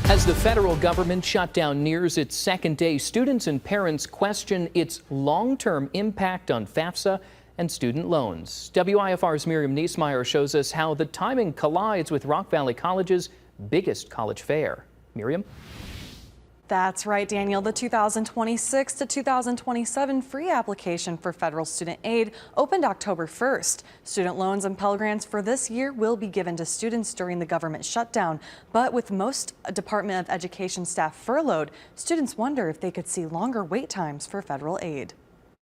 As the federal government shutdown nears its second day, students and parents question its long-term impact on FAFSA and student loans. WIFR's Miriam Niesmeyer shows us how the timing collides with Rock Valley College's biggest college fair. Miriam? That's right, Daniel. The 2026 to 2027 free application for federal student aid opened October 1st. Student loans and Pell Grants for this year will be given to students during the government shutdown. But with most Department of Education staff furloughed, students wonder if they could see longer wait times for federal aid.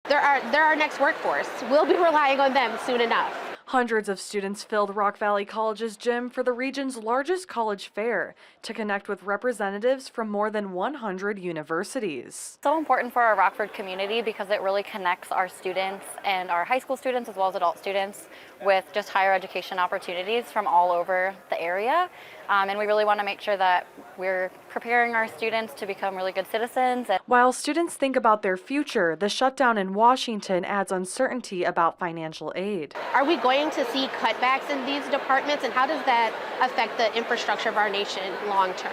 They're our next workforce. We'll be relying on them soon enough. Hundreds of students filled Rock Valley College's gym for the region's largest college fair to connect with representatives from more than 100 universities. So important for our Rockford community because it really connects our students and our high school students as well as adult students with just higher education opportunities from all over the area. And we really want to make sure that we're preparing our students to become really good citizens. While students think about their future, the shutdown in Washington adds uncertainty about financial aid. Are we going to see cutbacks in these departments, and how does that affect the infrastructure of our nation long term?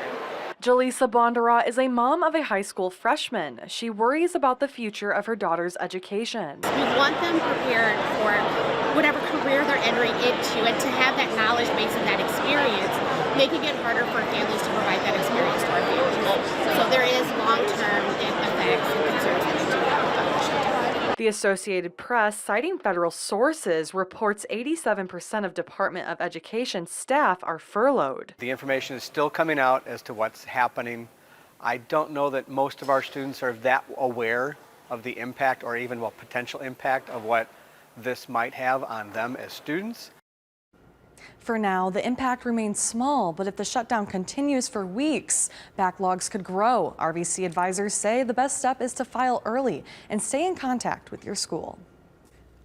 Jaleesa Bondara is a mom of a high school freshman. She worries about the future of her daughter's education. We want them prepared for whatever career they're entering into, and to have that knowledge base and that experience, making it harder for families to provide that experience to our families. So there is long-term effects and concerns that we do have about the shutdown. The Associated Press, citing federal sources, reports 87% of Department of Education staff are furloughed. The information is still coming out as to what's happening. I don't know that most of our students are that aware of the impact or even potential impact of what this might have on them as students. For now, the impact remains small, but if the shutdown continues for weeks, backlogs could grow. RVC advisors say the best step is to file early and stay in contact with your school.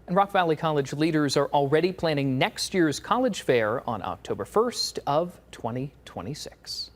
And Rock Valley College leaders are already planning next year's college fair on October 1st of 2026.